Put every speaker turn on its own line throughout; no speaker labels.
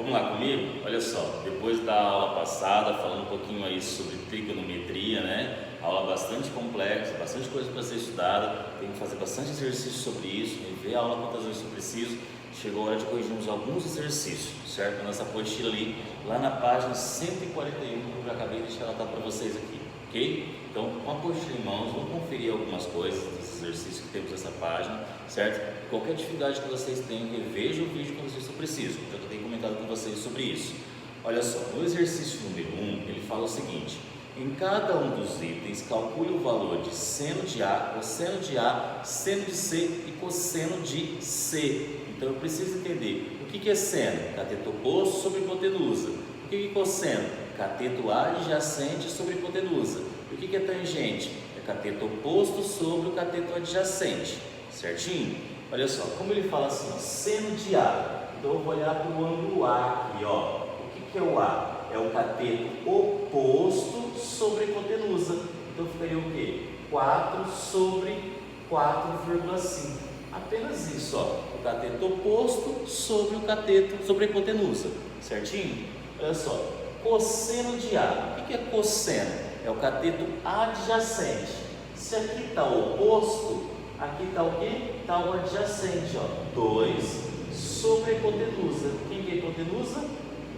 vamos lá comigo? Olha só, depois da aula passada, falando um pouquinho aí sobre trigonometria, né? Aula bastante complexa, bastante coisa para ser estudada, tem que fazer bastante exercício sobre isso, rever a aula quantas vezes eu preciso. Chegou a hora de corrigirmos alguns exercícios, certo? Nessa apostila ali, lá na página 141, que eu já acabei de deixar ela para vocês aqui, ok? Então, com a apostila em mãos, vamos conferir algumas coisas dos exercícios que temos nessa página, certo? Qualquer dificuldade que vocês tenham, reveja o vídeo quando vocês precisam, já que eu tenho comentado com vocês sobre isso. Olha só, no exercício número 1, ele fala o seguinte: em cada um dos itens, calcule o valor de seno de A, cosseno de A, seno de C e cosseno de C. Então, eu preciso entender o que é seno, cateto oposto sobre hipotenusa. O que é cosseno? Cateto adjacente sobre hipotenusa. E o que é tangente? É cateto oposto sobre o cateto adjacente, certinho? Olha só, como ele fala assim, ó, seno de A. Então, eu vou olhar para o ângulo A aqui, ó. O que é o A? É o cateto oposto sobre a hipotenusa. Então, ficaria o quê? 4 sobre 4,5. Apenas isso, ó. O cateto oposto sobre o cateto sobre a hipotenusa, certinho? Olha só, cosseno de A. O que é cosseno? É o cateto adjacente. Se aqui está o oposto, aqui está o quê? Está o adjacente, ó. 2 sobre a hipotenusa. Quem que é a hipotenusa?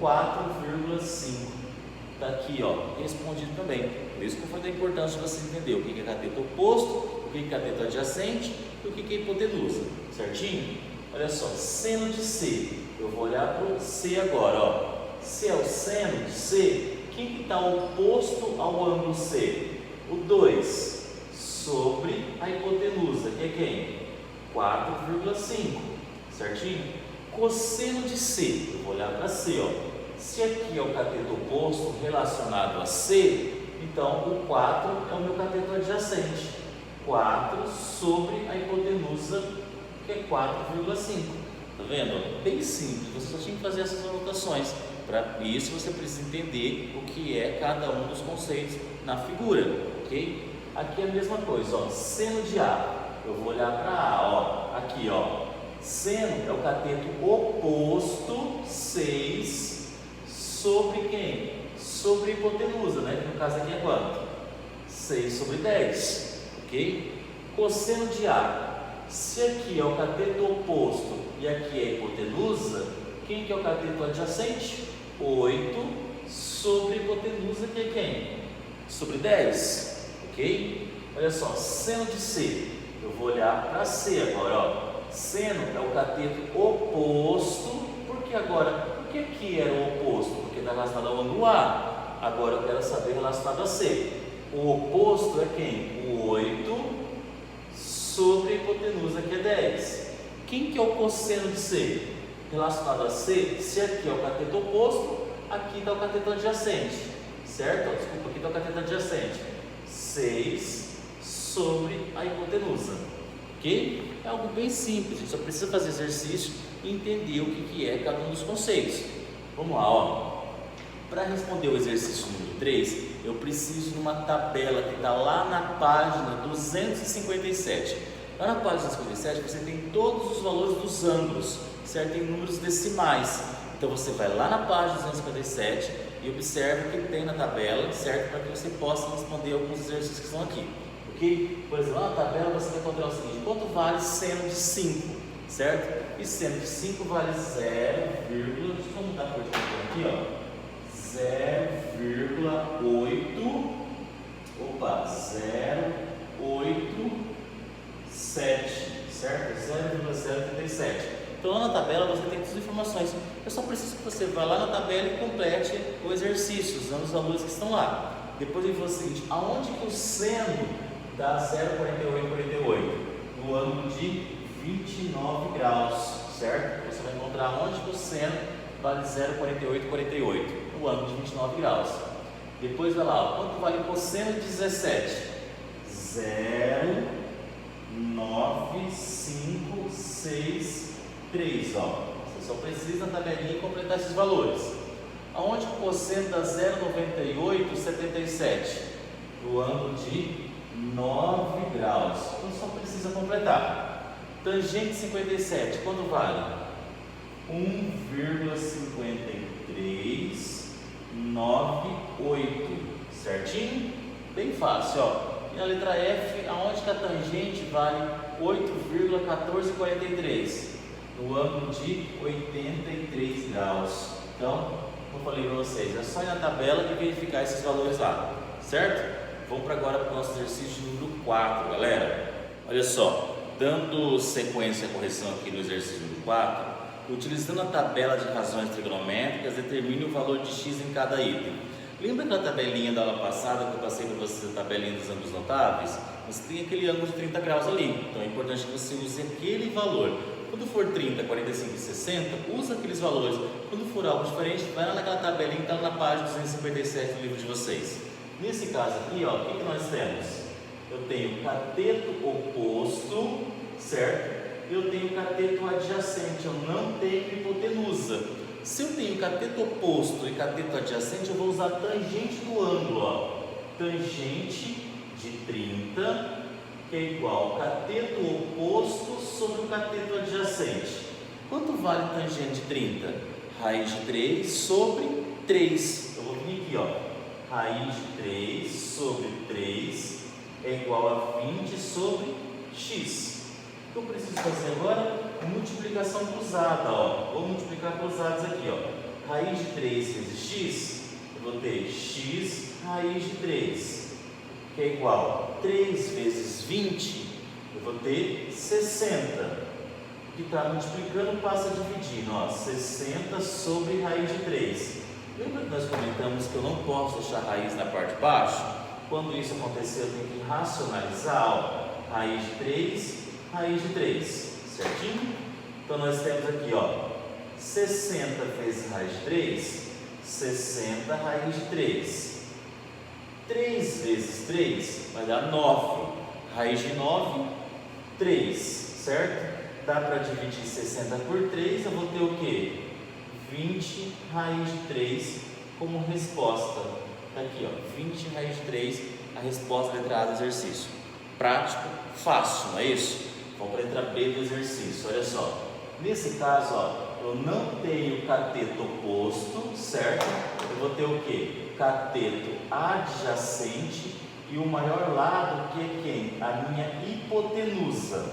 4,5. Está aqui, ó, respondido também. Por isso que foi da importância de você entender o que é cateto oposto, o que é cateto adjacente e o que é hipotenusa, certinho? Olha só, seno de C. Eu vou olhar para o C agora, ó. Se é o seno de C, quem que está oposto ao ângulo C? O 2 sobre a hipotenusa, que é quem? 4,5, certinho? Cosseno de C, eu vou olhar para C, ó. Se aqui é o cateto oposto relacionado a C, então o 4 é o meu cateto adjacente. 4 sobre a hipotenusa, que é 4,5. Tá vendo? Bem simples, você só tinha que fazer essas anotações. Para isso você precisa entender o que é cada um dos conceitos na figura, ok? Aqui é a mesma coisa, ó. Seno de A. Eu vou olhar para A, ó. Aqui, ó. Seno é o cateto oposto, 6 sobre quem? Sobre a hipotenusa, né? Que no caso aqui é quanto? 6 sobre 10, ok? Cosseno de A. Se aqui é o cateto oposto e aqui é a hipotenusa, quem que é o cateto adjacente? 8 sobre a hipotenusa, que é quem? Sobre 10, ok? Olha só, seno de C. Eu vou olhar para C agora, ó. Seno é o cateto oposto, porque agora, por que aqui era o oposto? Porque está relacionado ao ângulo A. Agora eu quero saber relacionado a C. O oposto é quem? O 8 sobre a hipotenusa, que é 10. Quem que é o cosseno de C? Relacionado a C, se aqui é o cateto oposto, aqui está o cateto adjacente, certo? Desculpa, aqui está o cateto adjacente. 6 sobre a hipotenusa, ok? É algo bem simples, a gente só precisa fazer exercício e entender o que é cada um dos conceitos. Vamos lá, ó. Para responder o exercício número 3, eu preciso de uma tabela que está lá na página 257. Lá na página 257 você tem todos os valores dos ângulos, certo? Em números decimais. Então você vai lá na página 257 e observa o que tem na tabela, certo? Para que você possa responder alguns exercícios que estão aqui, ok? Por exemplo, lá na tabela você vai encontrar o seguinte: quanto vale seno de 5, certo? E seno de 5 vale 0, deixa eu mudar a cor de aqui, ó. 0,8, opa, 0,87, certo? 0,037. Então lá na tabela você tem todas as informações. Eu só preciso que você vá lá na tabela e complete o exercício, usando os valores que estão lá. Depois ele falou o seguinte: aonde que o seno dá 0,48? No ângulo de 29 graus, certo? Você vai encontrar onde que o seno vale 0,4848, no ângulo de 29 graus. Depois vai lá, ó, quanto vale cosseno de 17? 0,9563, ó. Você só precisa na tabelinha completar esses valores. Aonde o cosseno dá 0,9877? No ângulo de 9 graus. Então só precisa completar. Tangente 57, quanto vale? 1,5398, certinho? Bem fácil, ó. E na letra F, aonde que a tangente vale 8,1443? No ângulo de 83 graus. Então, como eu falei para vocês, é só ir na tabela e verificar esses valores lá, certo? Vamos agora para o nosso exercício número 4, galera. Olha só, dando sequência à correção aqui no exercício número 4, utilizando a tabela de razões trigonométricas, determine o valor de x em cada item. Lembra aquela tabelinha da aula passada que eu passei para vocês, a tabelinha dos ângulos notáveis? Você tem aquele ângulo de 30 graus ali, então é importante que você use aquele valor. Quando for 30, 45 e 60, usa aqueles valores. Quando for algo diferente, vai lá naquela tabelinha que está na página 257 do livro de vocês. Nesse caso aqui, ó, o que nós temos? Eu tenho cateto oposto, certo? Eu tenho cateto adjacente, eu não tenho hipotenusa. Se eu tenho cateto oposto e cateto adjacente, eu vou usar a tangente do ângulo, ó. Tangente de 30, que é igual ao cateto oposto sobre o cateto adjacente. Quanto vale tangente de 30? Raiz de 3 sobre 3. Eu vou vir aqui, ó. Raiz de 3 sobre 3 é igual a 20 sobre x. O que eu preciso fazer agora? Multiplicação cruzada, ó. Vou multiplicar cruzados aqui, ó. Raiz de 3 vezes x, eu vou ter x raiz de 3, que é igual a 3 vezes 20, eu vou ter 60. O que está multiplicando passa dividindo, ó. 60 sobre raiz de 3. Lembra que nós comentamos que eu não posso deixar a raiz na parte de baixo? Quando isso acontecer, eu tenho que racionalizar, ó. Raiz de 3, raiz de 3, certinho? Então nós temos aqui, ó, 60 vezes raiz de 3, 60 raiz de 3. 3 vezes 3 vai dar 9. Raiz de 9, 3, certo? Dá para dividir 60 por 3, eu vou ter o quê? 20 raiz de 3 como resposta. Está aqui, ó, 20 raiz de 3, a resposta da letra A do exercício. Prático, fácil, não é isso? Vamos para a letra B do exercício, olha só. Nesse caso, ó, eu não tenho cateto oposto, certo? Eu vou ter o quê? Cateto adjacente e o maior lado, que é quem? A minha hipotenusa.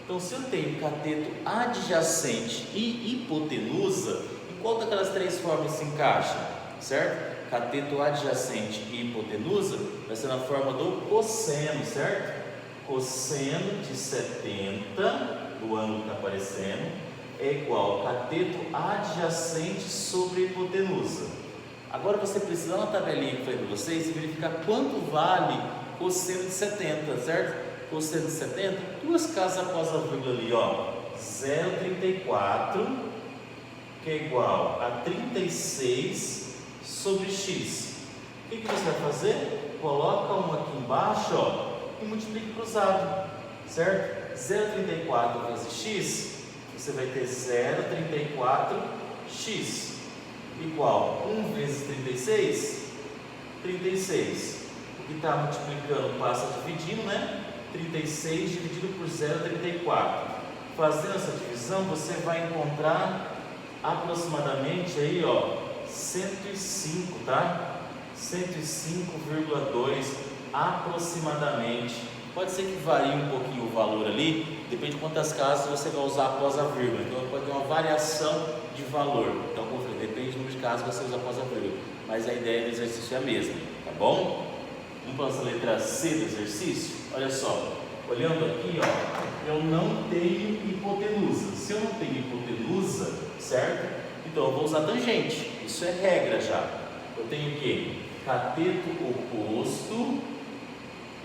Então, se eu tenho cateto adjacente e hipotenusa, em qual daquelas três formas se encaixa? Certo? Cateto adjacente e hipotenusa vai ser na forma do cosseno, certo? Cosseno de 70, do ângulo que está aparecendo, é igual ao cateto adjacente sobre a hipotenusa. Agora você precisa, na tabelinha que eu falei para vocês, verificar quanto vale cosseno de 70, certo? Cosseno de 70, duas casas após a vírgula ali, ó, 0,34, que é igual a 36 sobre x. O que você vai fazer? Coloca um aqui embaixo, ó, e multiplica cruzado, certo? 0,34 vezes x, você vai ter 0,34x igual 1 vezes 36, 36. O que está multiplicando passa dividindo, né? 36 dividido por 0,34. Fazendo essa divisão, você vai encontrar aproximadamente aí, ó, 105, tá? 105,2 aproximadamente. Pode ser que varie um pouquinho o valor ali, depende de quantas casas você vai usar após a vírgula. Então pode ter uma variação de valor. Então, como eu falei, depende do número de casas que você usa após a vírgula. Mas a ideia do exercício é a mesma, tá bom? Vamos para a nossa letra C do exercício. Olha só, olhando aqui, ó, eu não tenho hipotenusa. Se eu não tenho hipotenusa, certo? Então eu vou usar tangente. Isso é regra já. Eu tenho o quê? Cateto oposto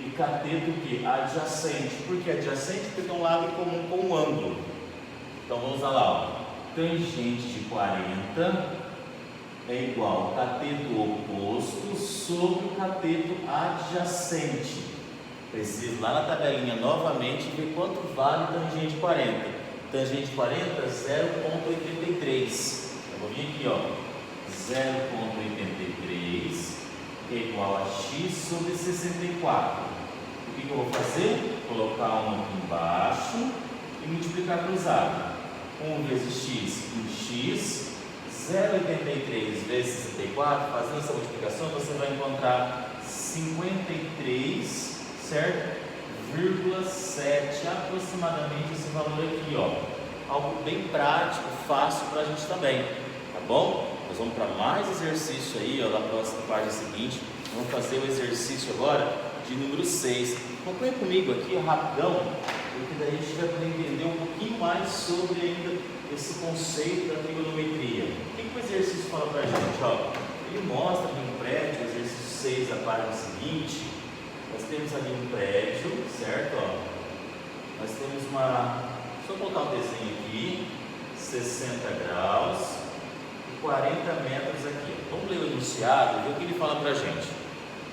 e cateto que? Adjacente. Por que adjacente? Porque tem um lado comum com um ângulo. Então vamos usar lá, ó. Tangente de 40 é igual ao cateto oposto sobre o cateto adjacente. Preciso lá na tabelinha novamente ver quanto vale tangente de 40. Tangente de 40, 0,83. Eu vou vir aqui, ó, 0,83 é igual a x sobre 64. O que eu vou fazer? Colocar um aqui embaixo e multiplicar cruzado. 1 vezes x em x, 0,83 vezes 64, fazendo essa multiplicação, você vai encontrar 53, certo? 0,7, aproximadamente esse valor aqui, ó. Algo bem prático, fácil para a gente também, tá bom? Nós vamos para mais exercício aí, ó, na próxima página seguinte. Vamos fazer o exercício agora de número 6. Acompanha comigo aqui, ó, rapidão, porque daí a gente vai poder entender um pouquinho mais sobre ainda esse conceito da trigonometria. O que o exercício fala para a gente? Ó? Ele mostra ali um prédio, o exercício 6 da página seguinte. Nós temos ali um prédio, certo? Ó? Nós temos uma... Deixa eu colocar o desenho aqui. 60 graus e 40 metros aqui. Vamos ler o enunciado e ver o que ele fala para a gente.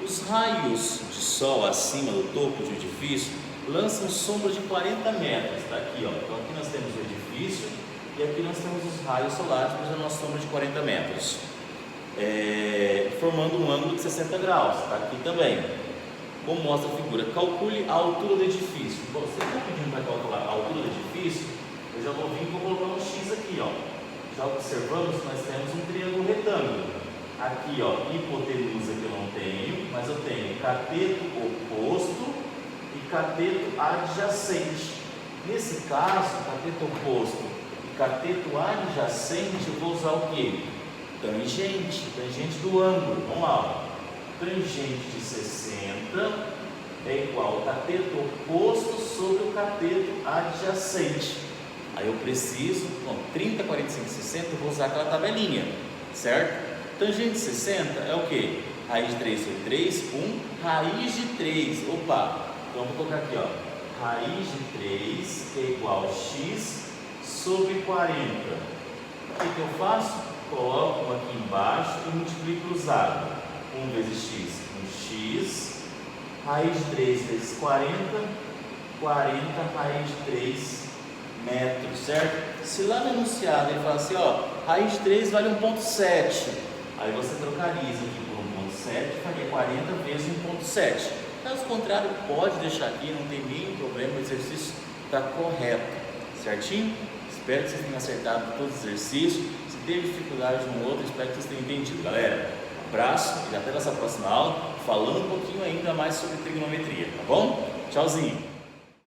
Os raios de sol acima do topo de um edifício lançam sombra de 40 metros. Está aqui, ó. Então aqui nós temos o edifício e aqui nós temos os raios solares fazendo uma sombra de 40 metros. Formando um ângulo de 60 graus. Está aqui também. Como mostra a figura, calcule a altura do edifício. Bom, se você está pedindo para calcular a altura do edifício, eu já vou vir e vou colocar um X aqui, ó. Já observamos que nós temos um triângulo retângulo. Aqui, ó, hipotenusa que eu não tenho, mas eu tenho cateto oposto e cateto adjacente. Nesse caso, cateto oposto e cateto adjacente, eu vou usar o quê? Tangente, tangente do ângulo. Vamos lá, ó. Tangente de 60 é igual ao cateto oposto sobre o cateto adjacente. Aí eu preciso, bom, 30, 45, 60, eu vou usar aquela tabelinha, certo? Tangente de 60 é o que? Raiz de 3 sobre 3, 1, raiz de 3, opa, então eu vou colocar aqui, ó, raiz de 3 que é igual a x sobre 40. O que eu faço? Coloco aqui embaixo e multiplico cruzado. 1 vezes x, um x, raiz de 3 vezes 40, 40 raiz de 3 metros, certo? Se lá no enunciado ele fala assim, ó, raiz de 3 vale 1,7, aí você trocariza aqui por 1,7, faria 40 vezes 1,7. Caso contrário, pode deixar aqui, não tem nenhum problema, o exercício está correto, certinho? Espero que vocês tenham acertado todos os exercícios. Se teve dificuldade no outro, espero que vocês tenham entendido, galera. Abraço e até nossa próxima aula, falando um pouquinho ainda mais sobre trigonometria, tá bom? Tchauzinho!